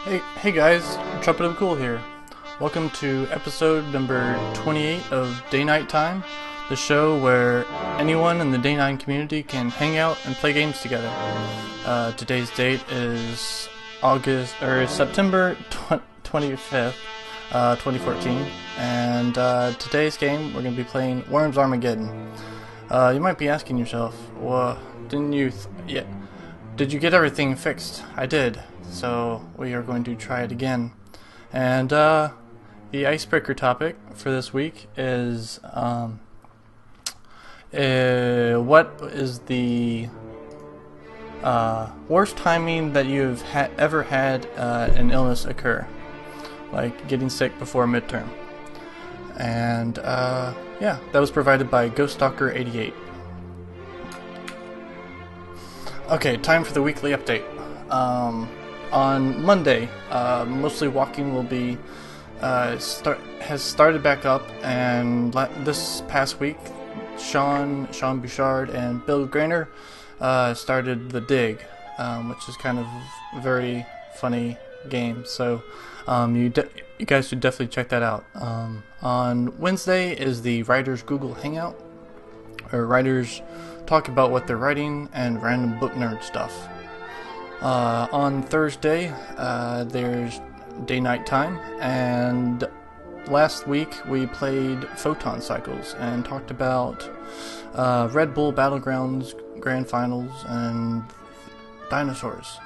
Hey guys, Trumpetmcool here. Welcome to episode number 28 of DayKnight Time, the show where anyone in the Day9 community can hang out and play games together. Today's date is September 25th, 2014, and today's game we're going to be playing Worms Armageddon. You might be asking yourself, well, did you get everything fixed? I did. So we are going to try it again. And the icebreaker topic for this week is what is the worst timing that you've ever had an illness occur, like getting sick before a midterm. And yeah, that was provided by GhostStalker88. Okay, time for the weekly update. On Monday, Mostly Walking will be has started back up, and this past week, Sean Bouchard and Bill Grainer started The Dig, which is kind of a very funny game. So you guys should definitely check that out. On Wednesday is the Writers Google Hangout, where writers talk about what they're writing and random book nerd stuff. On Thursday, there's DayKnight Time, and last week we played Photon Cycles and talked about Red Bull Battlegrounds Grand Finals and dinosaurs.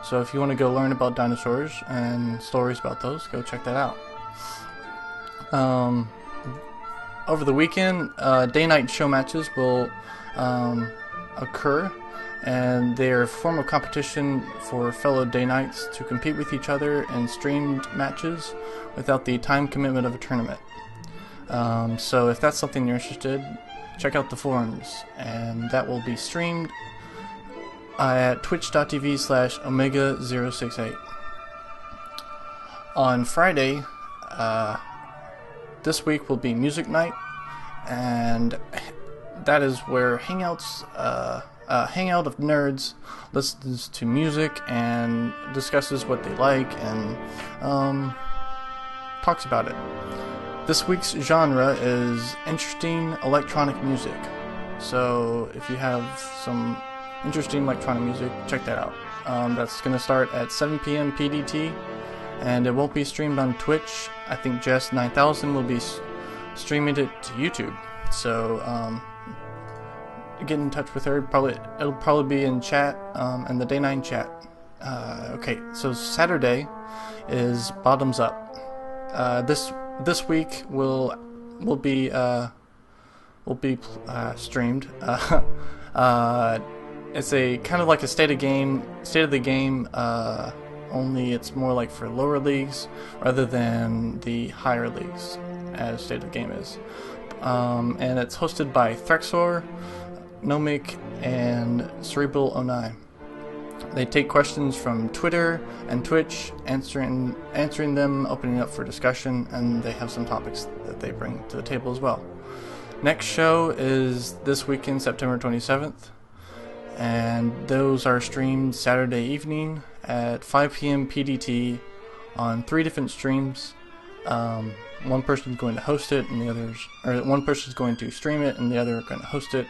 So if you want to go learn about dinosaurs and stories about those, go check that out. Over the weekend, DayKnight Showmatches will occur, and they are a form of competition for fellow DayKnights to compete with each other in streamed matches without the time commitment of a tournament. So if that's something you're interested, check out the forums, and that will be streamed at twitch.tv/omega068. On Friday, this week will be Music Night, and that is where Hangout of Nerds listens to music and discusses what they like and talks about it. This week's genre is interesting electronic music. So if you have some interesting electronic music, check that out. That's going to start at 7 p.m. PDT, and it won't be streamed on Twitch. I think Jess 9000 will be streaming it to YouTube. So get in touch with her. It'll probably be in chat, and the Day9 chat. Okay, so Saturday is Bottoms Up. This week will be streamed. It's a kind of like a state of the game. Only it's more like for lower leagues rather than the higher leagues, as state of the game is. And it's hosted by Threxor, Nomic, and Cerebral09. They take questions from Twitter and Twitch, answering them, opening up for discussion, and they have some topics that they bring to the table as well. Next show is this weekend, September 27th, and those are streamed Saturday evening at 5 p.m. PDT on 3 different streams. One person's going to host it, and one person's going to stream it, and the other are going to host it.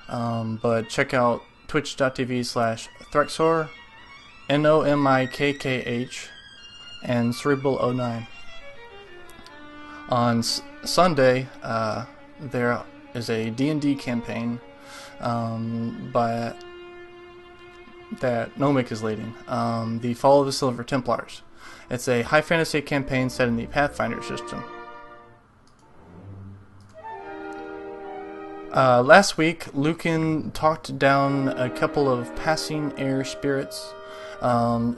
But check out twitch.tv/Threxor, Nomikkh, and Cerebral09. On Sunday, there is a D&D campaign that Nomic is leading, the Fall of the Silver Templars. It's a high fantasy campaign set in the Pathfinder system. Last week, Lucan talked down a couple of passing air spirits.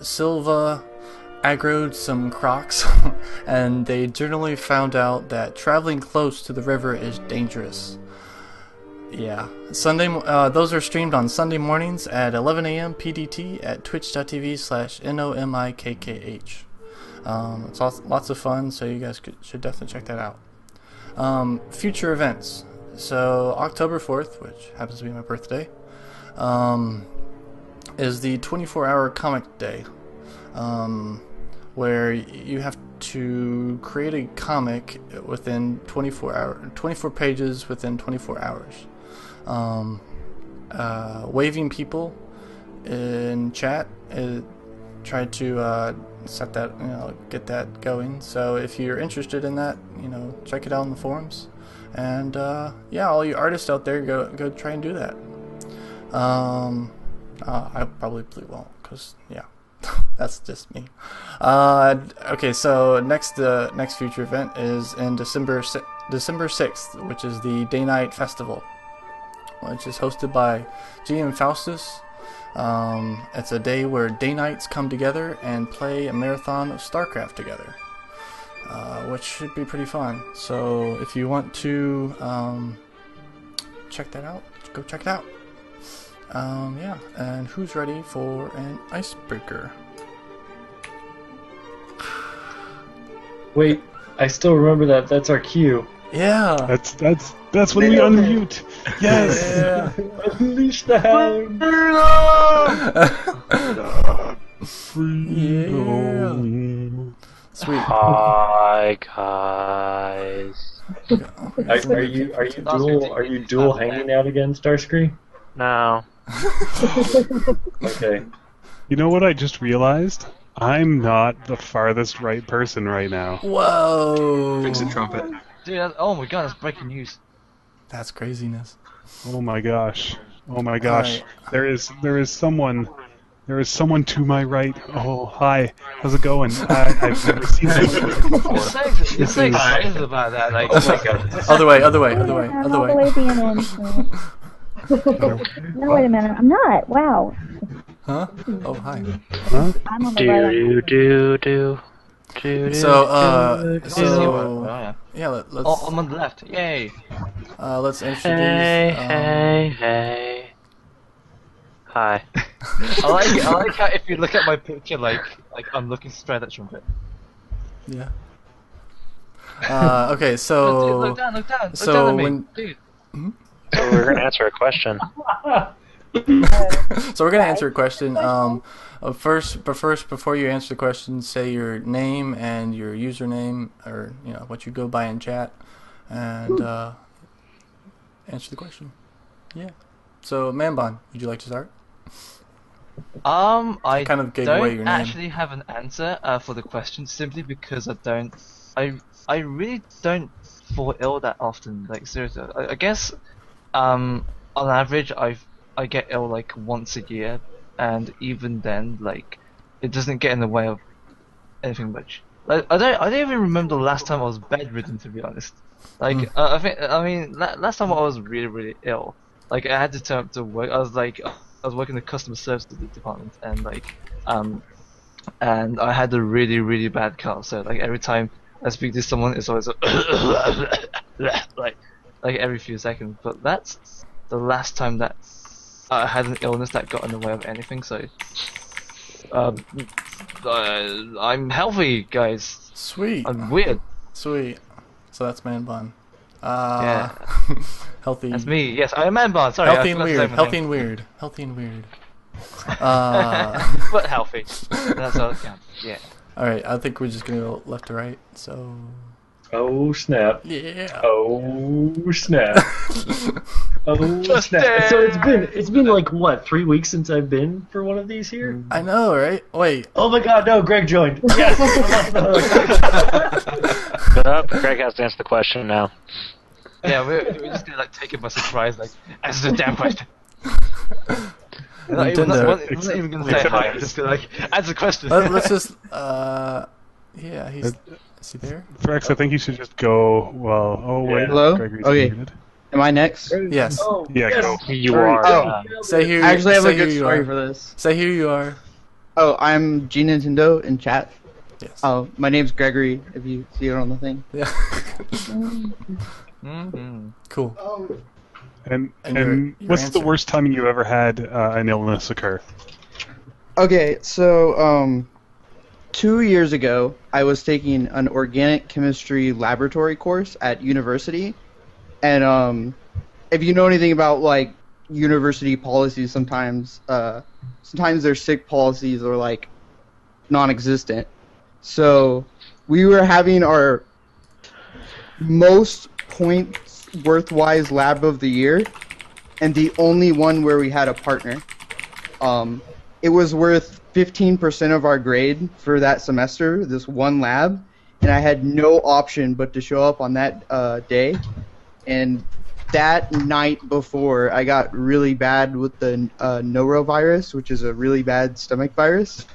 Silva aggroed some crocs, and they generally found out that traveling close to the river is dangerous. Yeah, those are streamed on Sunday mornings at 11 a.m. PDT at twitch.tv/Nomikkh. It's lots of fun, so you guys should definitely check that out. Future events. So October 4th, which happens to be my birthday, is the 24-hour comic day. where you have to create a comic within 24 pages within 24 hours. Waving people in chat, try to set that, get that going. So if you're interested in that, check it out on the forums. And yeah, all you artists out there, go try and do that. I probably won't, because yeah. That's just me. Okay, so next future event is in December 6th, which is the DayKnight Festival, which is hosted by GM Faustus. It's a day where DayKnights come together and play a marathon of StarCraft together, which should be pretty fun. So if you want to check that out, go check it out. Yeah, and who's ready for an icebreaker? Wait, I still remember that. That's our cue. Yeah. That's when we unmute. Yes. Yeah. Unleash the hound. Freedom. Sweet. Hi guys. Are you dual hanging out again, StarsKri? No. Okay. You know what I just realized? I'm not the farthest right person right now. Whoa. Fix it, Trumpet. Dude, oh my god, that's breaking news. That's craziness. Oh my gosh. Oh my gosh. Right. There is someone to my right. Oh, hi. How's it going? I've never seen that before. You're so excited about that, like, Oh my god. Other way. I'm all the way being in. No, wait a minute. I'm not. Wow. Huh? Oh, hi. Huh? I'm on the right. So, yeah. let's. Oh, I'm on the left. Yay. Let's introduce. Hey. Hi. I like how if you look at my picture, like I'm looking straight at Trumpet. Yeah. Okay, so. Dude, look down so at me, when- dude. So we're gonna answer a question. So we're gonna answer a question. First, before you answer the question, say your name and your username, or what you go by in chat, and answer the question. Yeah. So Manbon, would you like to start? I kind of gave away your don't name. actually have an answer for the question, simply because I really don't fall ill that often. Like seriously, I guess on average I get ill like once a year, and even then, like, it doesn't get in the way of anything much. Like, I don't even remember the last time I was bedridden, to be honest. Like, last time I was really ill. Like, I had to turn up to work. I was working in the customer service department, and and I had a really bad cough. So like every time I speak to someone, it's always like every few seconds. But that's the last time that I had an illness that got in the way of anything. So I'm healthy, guys. Sweet. I'm weird. Sweet. So that's Manbon. Yeah. Healthy. That's me. Yes, I am Manbon. Sorry. Healthy I and forgot to say weird. my Healthy name. and weird. Healthy and weird. But healthy. That's all that counts. Yeah. All right. I think we're just gonna go left to right. So. Oh snap. Yeah. Oh snap. Oh Just snap. there. So it's been like what, 3 weeks since I've been for one of these here? I know, right? Wait. Oh my god, no, Greg joined. Yes. I'm on the hook. Greg has to answer the question now. Yeah, we're just gonna like take it by surprise, like answer the damn question. We're not even gonna say hi. Just gonna like answer the question. Let's just. Yeah. Is he there? Threx, I think you should just go. Well, oh wait. Hello? Gregory's Okay. muted. Am I next? Yes. Oh, Yeah, yes. go. You Sorry. are. Oh. Say here. I actually have say a good who you story are. for this. Say who you are. Oh, I'm Gnintendo in chat. Yes. Oh, my name's Gregory, if you see it on the thing. Yeah. Cool. And your what's the answer. worst time you ever had an illness occur? Okay, so 2 years ago, I was taking an organic chemistry laboratory course at university, and if you know anything about like university policies, sometimes their sick policies are like non-existent. So we were having our most points worthwise lab of the year, and the only one where we had a partner. It was worth 15% of our grade for that semester, this one lab, and I had no option but to show up on that day. And that night before, I got really bad with the norovirus, which is a really bad stomach virus.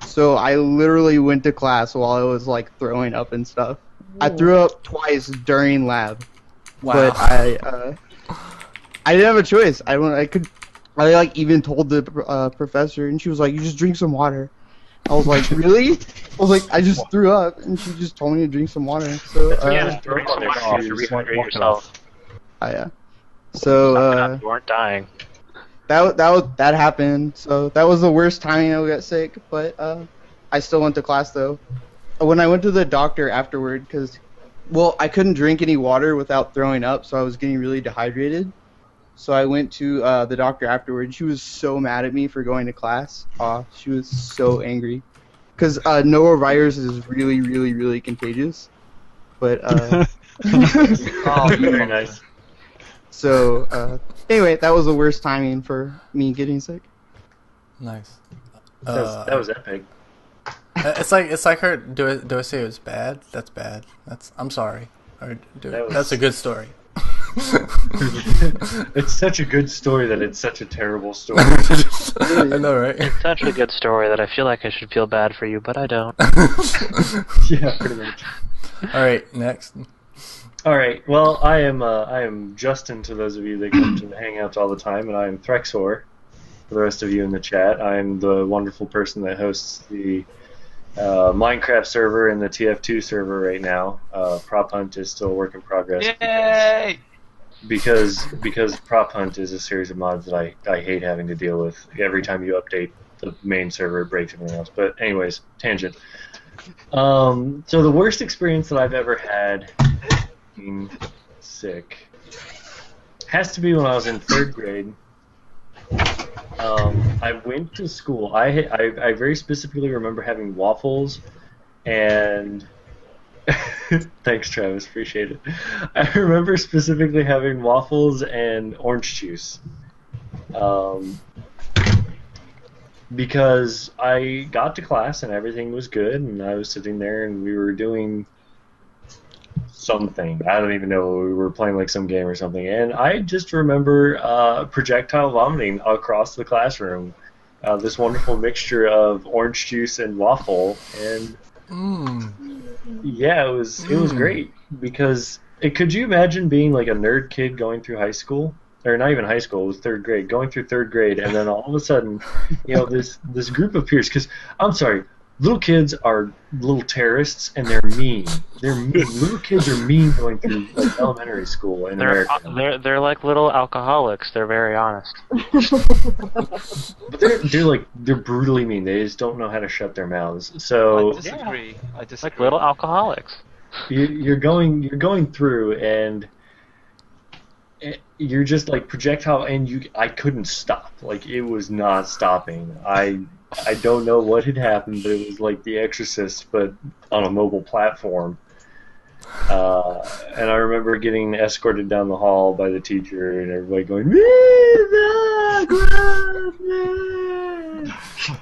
So I literally went to class while I was like throwing up and stuff. I threw up twice during lab. Wow. But I didn't have a choice. I like even told the professor, and she was like, "You just drink some water." I was like, "Really?" I was like, "I just threw up," and she just told me to drink some water. So Drink some water to rehydrate yourself. yeah. So You weren't dying. that happened. So that was the worst timing I got sick. But I still went to class though. When I went to the doctor afterward, because I couldn't drink any water without throwing up, so I was getting really dehydrated. So I went to the doctor afterwards. She was so mad at me for going to class. She was so angry. Because norovirus is really, really, really contagious. But, Very nice. So, anyway, that was the worst timing for me getting sick. Nice. That was epic. It's like her. Do I say it was bad? That's bad. I'm sorry. Or that's a good story. It's such a good story that it's such a terrible story. I know, right? It's such a good story that I feel like I should feel bad for you, but I don't. Yeah, pretty much. All right, next. All right. Well, I am Justin to those of you that come to the Hangouts all the time, and I am Threxor for the rest of you in the chat. I am the wonderful person that hosts the Minecraft server and the TF2 server right now. Prop Hunt is still a work in progress. Yay! Because Prop Hunt is a series of mods that I hate having to deal with. Every time you update the main server, it breaks everything else. But anyways, tangent. So the worst experience that I've ever had being sick has to be when I was in 3rd grade. I went to school. I very specifically remember having waffles and thanks, Travis. Appreciate it. I remember specifically having waffles and orange juice. Because I got to class and everything was good, and I was sitting there and we were doing something. I don't even know. We were playing like some game or something, and I just remember projectile vomiting across the classroom. This wonderful mixture of orange juice and waffle, and yeah, it was great because could you imagine being like a nerd kid going through high school? Or not even high school, it was 3rd grade, going through 3rd grade, and then all of a sudden, this group of peers, because, I'm sorry, little kids are little terrorists, and they're mean. They're mean. Little kids are mean going through like, elementary school in America. They're like little alcoholics. They're very honest. But they're brutally mean. They just don't know how to shut their mouths. So I disagree. Like little alcoholics. You're going through, and you're just like projectile, and I couldn't stop. Like it was not stopping. I don't know what had happened, but it was like The Exorcist, but on a mobile platform. And I remember getting escorted down the hall by the teacher, and everybody going,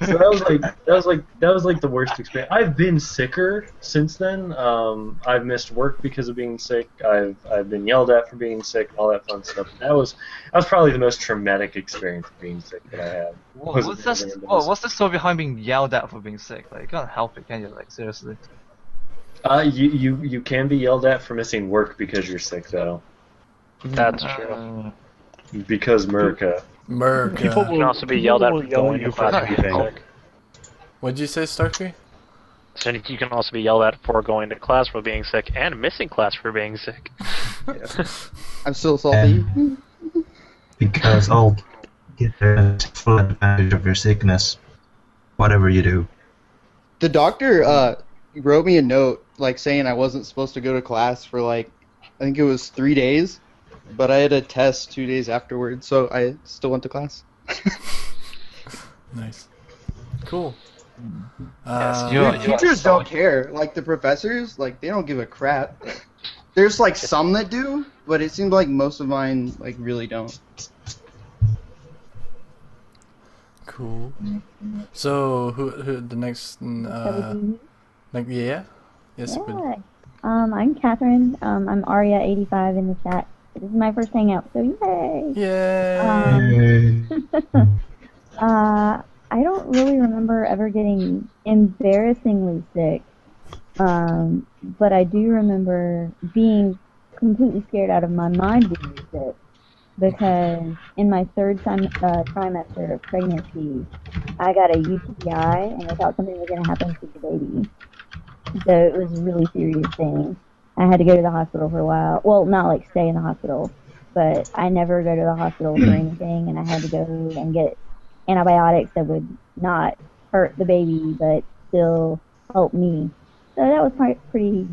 So that was like the worst experience. I've been sicker since then. I've missed work because of being sick. I've been yelled at for being sick, all that fun stuff. That was probably the most traumatic experience of being sick that I had. What's the story behind being yelled at for being sick? Like you can't help it, can you? Like seriously. You can be yelled at for missing work because you're sick, though. That's true. Because America. People can also be yelled at for going to class for being sick. What'd you say, StarsKri? So you can also be yelled at for going to class for being sick and missing class for being sick. I'm still salty. Because I'll get the full advantage of your sickness, whatever you do. The doctor wrote me a note like saying I wasn't supposed to go to class for like I think it was 3 days, but I had a test 2 days afterwards, so I still went to class. Nice, cool. Yes, Dude, teachers don't care. Like the professors, like they don't give a crap. There's like some that do, but it seems like most of mine like really don't. Cool. So who the next? Yeah. Yes. Yeah. I'm Catherine. I'm Aria85 in the chat. This is my first hangout, so yay! Yay! I don't really remember ever getting embarrassingly sick, but I do remember being completely scared out of my mind being sick, because in my third trimester of pregnancy, I got a UTI and I thought something was going to happen to the baby. So it was a really serious thing. I had to go to the hospital for a while. Well, not like stay in the hospital, but I never go to the hospital for anything, and I had to go and get antibiotics that would not hurt the baby but still help me. So that was pretty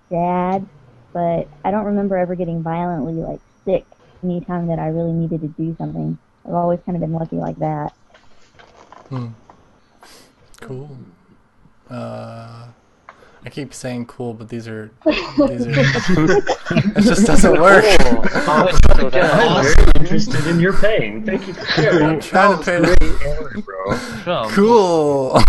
sad, but I don't remember ever getting violently like sick anytime that I really needed to do something. I've always kind of been lucky like that. Cool. I keep saying cool, but these are it just doesn't work. I'm very interested in your pain. Thank you for sharing. I'm trying to pay Trump. Cool.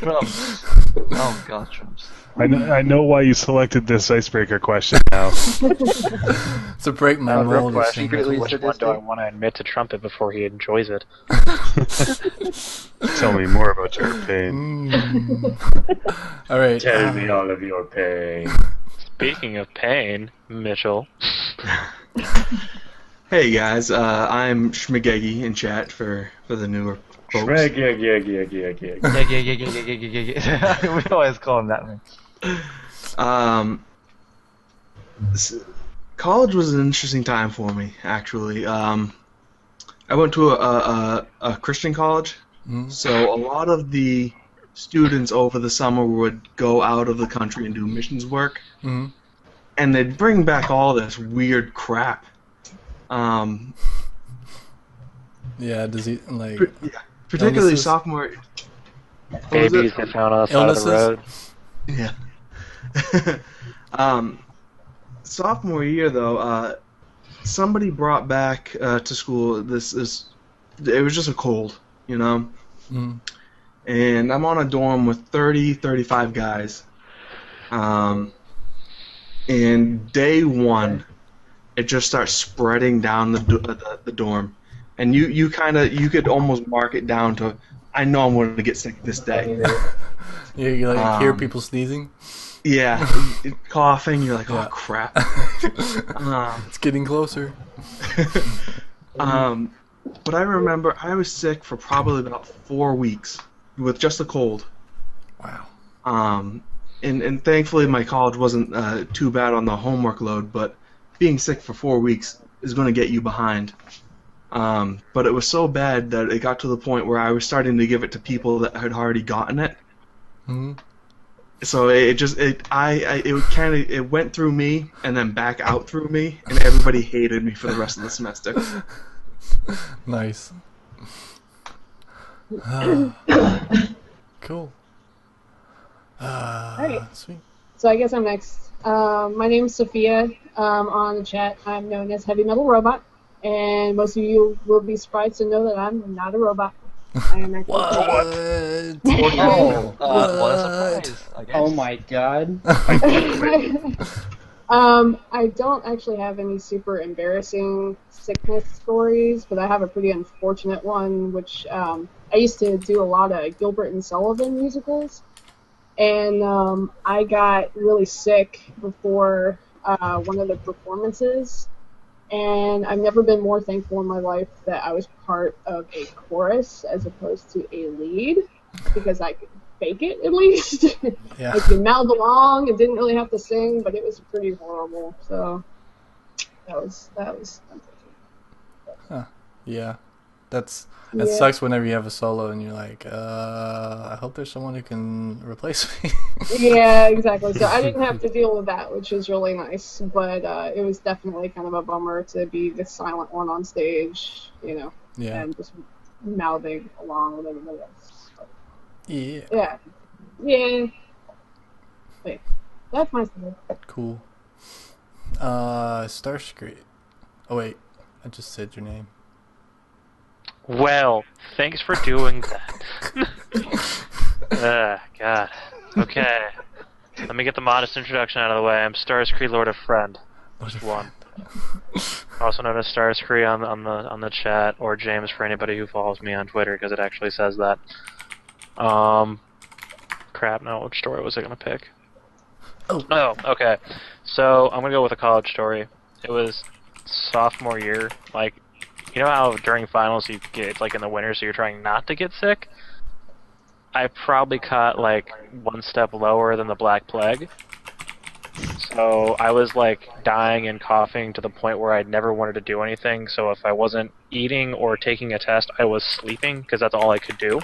Trumps. Oh god, Trumps. I know why you selected this icebreaker question now. To break my real mold. question is, which one do I want to admit to Trumpet before he enjoys it? Tell me more about your pain. All right. Tell me all of your pain. Speaking of pain, Mitchell. Hey guys, I'm Shmeeggeggy in chat for the newer folks. Shmeeggeggy. Yeah. We always call him that, man. College was an interesting time for me, actually. I went to a Christian college, so a lot of the students over the summer would go out of the country and do missions work, and they'd bring back all this weird crap. Yeah, does he like? Particularly illnesses? Sophomore. Babies that found on the side of the road. Yeah. Sophomore year, though, somebody brought back to school it was just a cold, you know? And I'm on a dorm with 35 guys. And day one, it just starts spreading down the dorm. And you could almost mark it down to, I know I'm going to get sick this day. You like hear people sneezing? Yeah, coughing. You're like, oh crap. It's getting closer. But I remember I was sick for probably about 4 weeks with just a cold. Wow. And thankfully my college wasn't too bad on the homework load, but being sick for 4 weeks is going to get you behind. But it was so bad that it got to the point where I was starting to give it to people that had already gotten it. So it went through me and then back out through me, and everybody hated me for the rest of the semester. Nice. Cool. Alright. Sweet. So I guess I'm next. My name's Sophia. On the chat, I'm known as HeavyMetalRobot, and most of you will be surprised to know that I'm not a robot. I am actually What? What a surprise! I guess. Oh my god. I don't actually have any super embarrassing sickness stories, but I have a pretty unfortunate one, which I used to do a lot of Gilbert and Sullivan musicals, and I got really sick before one of the performances, and I've never been more thankful in my life that I was part of a chorus as opposed to a lead, because I could fake it at least. Yeah. I could mouth along and didn't really have to sing, but it was pretty horrible. So that was unfortunate. Huh. Yeah. That Yeah. sucks whenever you have a solo and you're like, I hope there's someone who can replace me. Yeah, exactly. So I didn't have to deal with that, which was really nice. But it was definitely kind of a bummer to be the silent one on stage, Yeah. and just mouthing along with everybody else. Yeah. Yeah. Yeah. Wait. That's my story. Cool. StarsKri. Oh wait, I just said your name. Well, thanks for doing that. God. Okay. Let me get the modest introduction out of the way. I'm StarsKri, Lord of Friend. Just one. Also known as StarsKri on the chat, or James for anybody who follows me on Twitter, because it actually says that. Crap, no, which story was I gonna pick? Oh, okay. So, I'm gonna go with a college story. It was sophomore year. Like, you know how during finals you get, like, in the winter, so you're trying not to get sick? I probably caught, like, one step lower than the Black Plague. So, I was, like, dying and coughing to the point where I never wanted to do anything, so if I wasn't eating or taking a test, I was sleeping, because that's all I could do.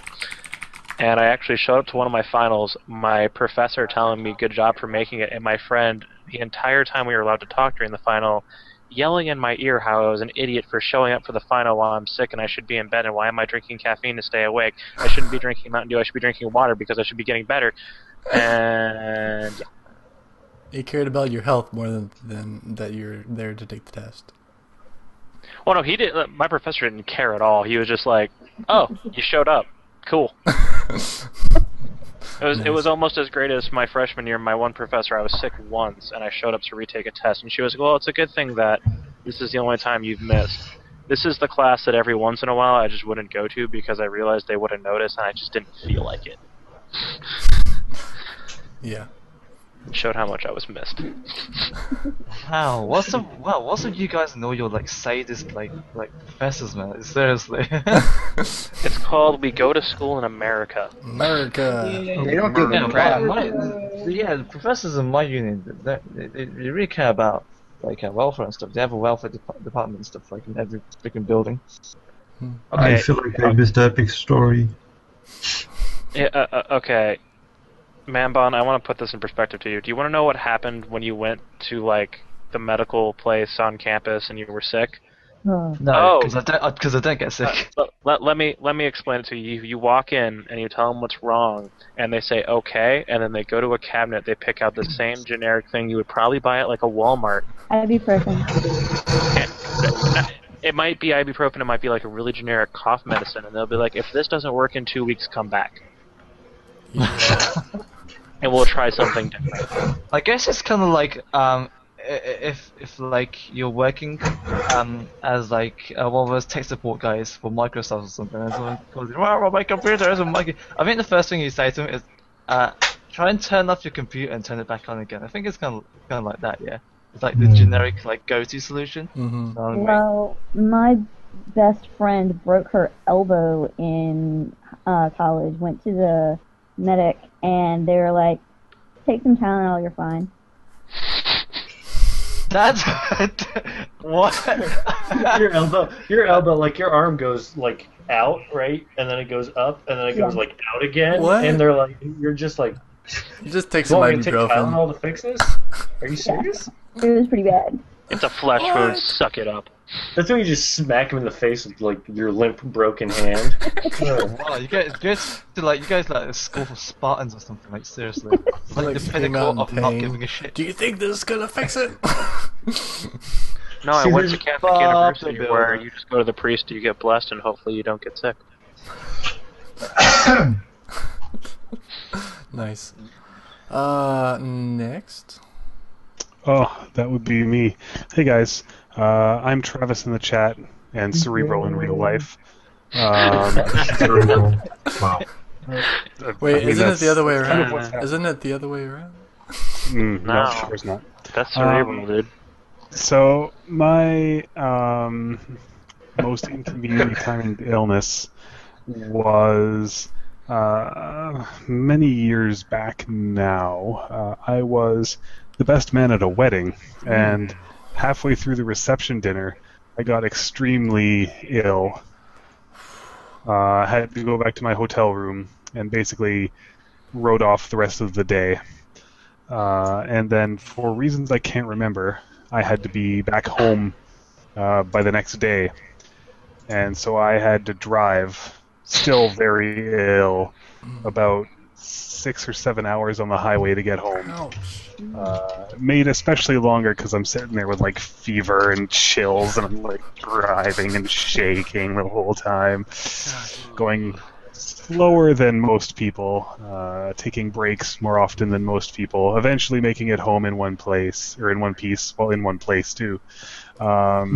And I actually showed up to one of my finals, my professor telling me good job for making it, and my friend, the entire time we were allowed to talk during the final, yelling in my ear how I was an idiot for showing up for the final while I'm sick and I should be in bed, and why am I drinking caffeine to stay awake? I shouldn't be drinking Mountain Dew, I should be drinking water because I should be getting better. And He cared about your health more than that you're there to take the test. well, no, he did. My professor didn't care at all. He was just like, "Oh, you showed up. Cool." It was almost as great as my freshman year. My one professor, I was sick once, and I showed up to retake a test, and she was like, "Well, it's a good thing that this is the only time you've missed. This is the class that every once in a while I just wouldn't go to because I realized they wouldn't notice, and I just didn't feel like it." Yeah. It showed how much I was missed. Wow, what's up you guys know your like sadist like professors, man? Seriously. It's called We Go to School in America. America. They don't give a crap. The professors in my union, they really care about like welfare and stuff. They have a welfare department and stuff like in every freaking building. I feel like I missed that big story. Yeah, okay. Manbon, I want to put this in perspective to you. Do you want to know what happened when you went to, like, the medical place on campus and you were sick? No, because I don't get sick. Let me explain it to you. You walk in and you tell them what's wrong, and they say okay, and then they go to a cabinet. They pick out the same generic thing you would probably buy at like a Walmart. Ibuprofen. It might be ibuprofen. It might be like a really generic cough medicine, and they'll be like, if this doesn't work in 2 weeks, come back. And we'll try something different. I guess it's kind of like if like you're working as like one of those tech support guys for Microsoft or something, and someone calls you, "Wow, my computer isn't working." I think the first thing you say to them is, "Try and turn off your computer and turn it back on again." I think it's kind of like that, yeah. It's like the generic like go-to solution. Mm-hmm. Well, my best friend broke her elbow in college. Went to the medic, and they were like, "Take some Tylenol, you're fine." That's what? your elbow, like your arm goes like out, right, and then it goes up, and then it goes like out again. What? And they're like, you're just like, You just take "You some want me to take ibuprofen. Tylenol to fix this? Are you serious?" It was pretty bad. It's a flesh wound. Suck it up. That's when you just smack him in the face with like your limp, broken hand. Wow, you guys like a school for Spartans or something, like seriously. Like the scream out pinnacle in of not pain. giving a shit. Do you think this is gonna fix it? No, I See, went to there's Catholic Bob University the where Builder. you just go to the priest, you get blessed, and hopefully you don't get sick. Nice. Next. Oh, that would be me. Hey guys, I'm Travis in the chat and Cerebral in real life. Wow. Wait, I mean, isn't it that's the other way kind of around? what's happening. Isn't it the other way around? No, No. sure it's not. That's cerebral, dude. So my most inconvenient time in illness was many years back now. I was the best man at a wedding, and halfway through the reception dinner, I got extremely ill. I had to go back to my hotel room and basically wrote off the rest of the day. And then, for reasons I can't remember, I had to be back home by the next day. And so I had to drive, still very ill, about 6 or 7 hours on the highway to get home. Ouch. Made especially longer because I'm sitting there with like fever and chills, and I'm like driving and shaking the whole time, going slower than most people, taking breaks more often than most people, eventually making it home in one place, or in one piece, well, in one place too. But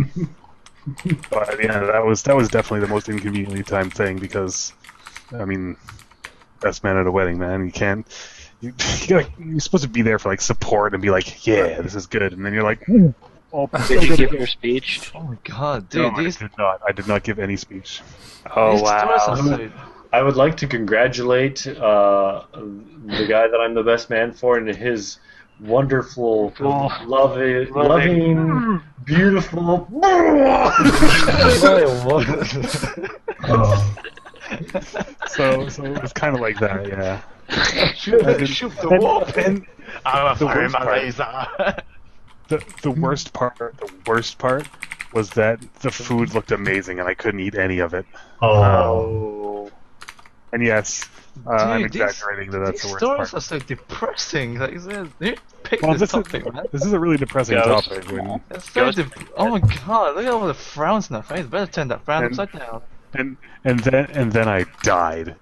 yeah, that was definitely the most inconveniently timed thing, because, I mean, best man at a wedding, man. You can't. You're supposed to be there for like support and be like, yeah, this is good, and then you're like, oh, Did you give your speech? Oh my god, dude, no, I did not give any speech. Oh these stories wow. are so... I would like to congratulate the guy that I'm the best man for and his wonderful, loving, beautiful. Oh, So it was kind of like that, yeah. Shoot the wolf! And I'm the firing worst my part- laser. the worst part was that the food looked amazing and I couldn't eat any of it. oh, And yes, I'm Dude, exaggerating that's the these worst stories part. are so depressing. Like, you pick Well, this topic, man. this is a really depressing Ghost. topic. When, It's so Ghost- oh my god, look at all the frowns in her face. Better turn that frown And- upside down. and then I died.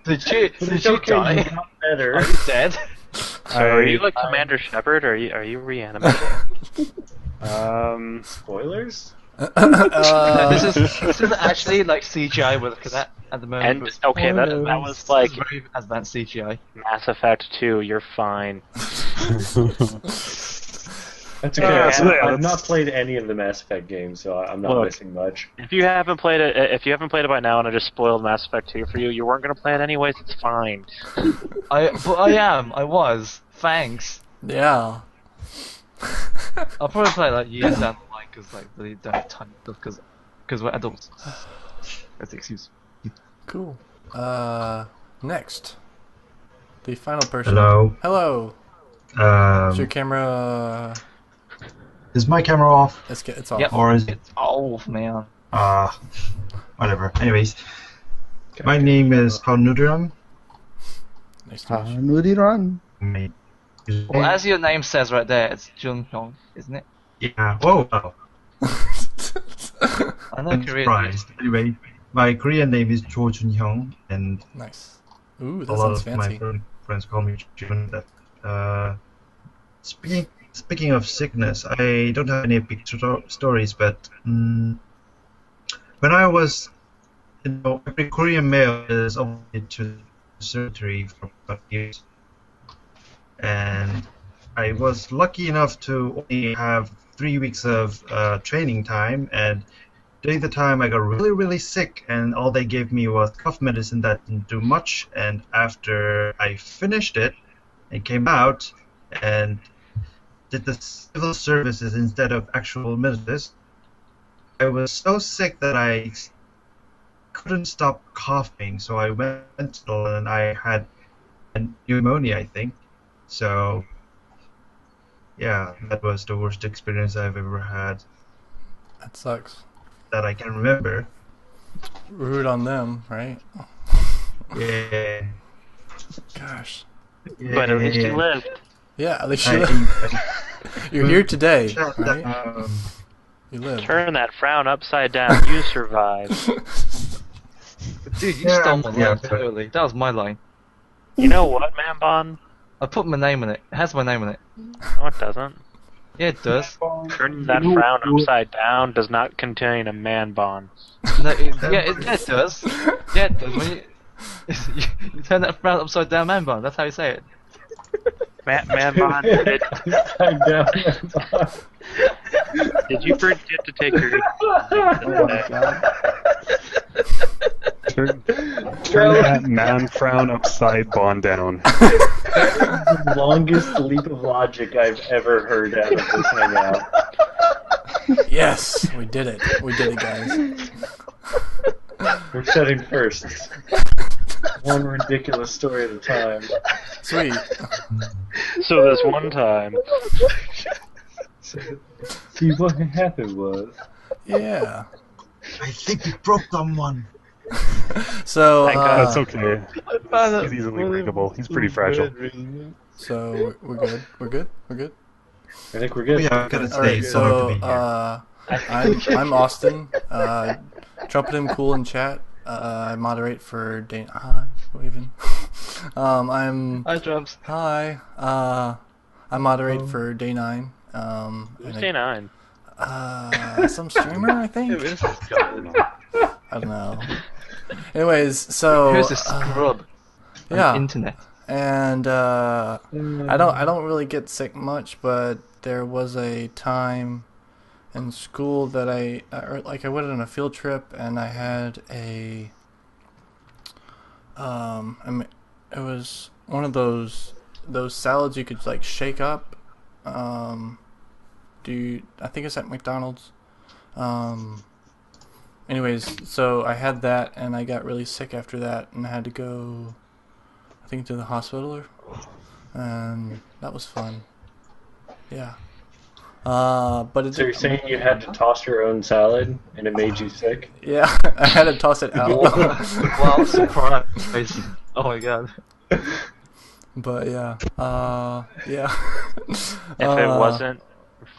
Did she die? You're not better. Are you dead? So are you like Commander Shepard, or are you reanimated? Spoilers? This is actually like CGI we're looking at the moment. And but okay, that was like it's very advanced CGI. Mass Effect 2. You're fine. That's okay. Yeah, so I've not played any of the Mass Effect games, so I'm not Look. missing much. If you haven't played it by now, and I just spoiled Mass Effect 2 for you, you weren't gonna play it anyways. It's fine. I was. Thanks. Yeah. I'll probably play like years down the line because like they don't have time because we're adults. That's the excuse. Cool. Next. The final person. hello. Hello. Is your Um, camera... is my camera off? It's off. Yep. Or is it? It's old, man. Whatever. Anyways, my name is Haunnudiram. Nice to meet you. Haunnudiram. My Well, as your name says right there, it's Jun Hyung, isn't it? yeah. Whoa. I know I'm Korean. surprised. Anyway, my Korean name is Cho Jun Hyung, and Nice. Ooh, a that lot sounds of my fancy. friends call me Jun. Speaking of sickness, I don't have any big stories, but when I was, every Korean male is only to surgery for about years, and I was lucky enough to only have 3 weeks of training time, and during the time I got really, really sick, and all they gave me was cough medicine that didn't do much, and after I finished it and came out and did the civil services instead of actual military, I was so sick that I couldn't stop coughing, so I went to the hospital and I had pneumonia, I think. So, yeah, that was the worst experience I've ever had That sucks. that I can remember. Rude on them, right? Yeah. Gosh. But at least you lived. Yeah, at least you you're here today, right? You live. Turn that frown upside down. You survived. Dude, you Yeah, stole my line yeah, totally. That was my line. You know what, Manbon? I put my name in it. It has my name in it. No, it doesn't. Yeah, it does. Turning that frown upside down does not contain a Manbon. No, yeah, it does. Yeah, it does. When you turn that frown upside down, man bun. That's how you say it. Manbon, did you forget to take your... Turn that man frown upside bond down. The longest leap of logic I've ever heard out of this hangout. Yes, we did it. We did it, guys. We're setting firsts. One ridiculous story at a time. Sweet. So this one time... See, what happened was... Yeah. I think we broke someone. So That's okay. found He's it easily really breakable. He's pretty fragile. so we're good. We're good. We're good. I think we're Oh, good. yeah, because All right. it's so hard to be here. I'm Austin. Trumpetmcool in chat. I moderate for Day. Hi, waving. Hi, Drums. Hi. I moderate for Day9. Who's Day9? Some streamer, I think. Who is this I don't know. Anyways, so Who's this scrub on yeah, the internet? and I don't really get sick much, but there was a time in school that I went on a field trip and I had a it was one of those salads you could like shake up. I think it's at McDonald's. Anyways, so I had that and I got really sick after that and I had to go, I think, to the hospital, and that was fun. Yeah. But So you're saying you had to toss your own salad and it made you sick? Yeah, I had to toss it out. Wow, surprise! Oh my god. But yeah, yeah. If it wasn't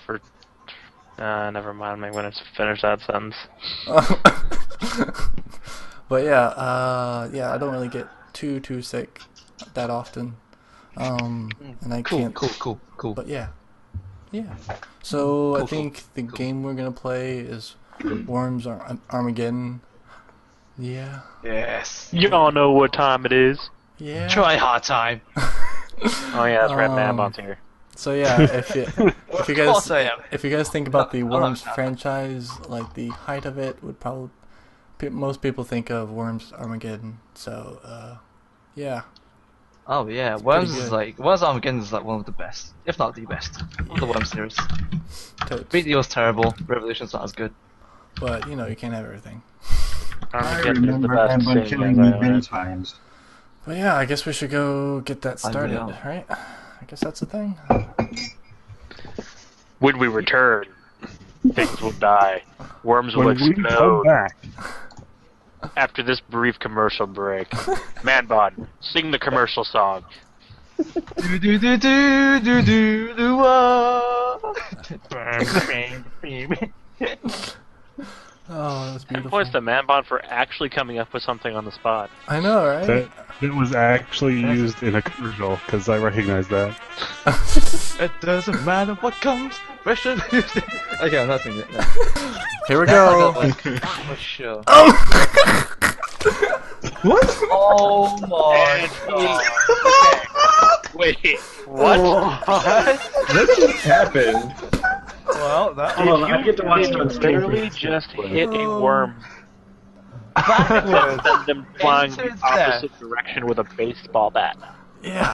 for... never mind, I'm going to finish that sentence. But yeah, yeah, I don't really get too sick that often. And I can't... Cool. But yeah. So I think the game we're going to play is Worms Armageddon. Yeah. Yes. You all know what time it is. Yeah. Try hard time. Oh yeah, that's right, Manbon's here. So yeah, if you guys course I am. if you guys think about the Worms franchise, like the height of it would probably most people think of Worms Armageddon. So yeah. Oh yeah, Worms Armageddon is like one of the best, if not the best, of the Worms series. VDO's terrible, Revolution's not as good. But you know, you can't have everything. I remember Manbon killing me many times. But yeah, I guess we should go get that started, right? I guess that's the thing. When we return, things will die. Worms will When we come explode. back, After this brief commercial break. Manbon, sing the commercial song. Oh, that's beautiful. Points to Manbon for actually coming up with something on the spot. I know, right? it was actually used in a commercial because I recognize that. It doesn't matter what comes, fresh and Okay, I'm not singing it. No. Here we go. For sure. What? Oh my god. Wait, what? What just happened? Well, that Hold on, I get to watch it on stream. Literally just hit a worm. backwards. Send them flying the Into opposite direction with a baseball bat. Yeah.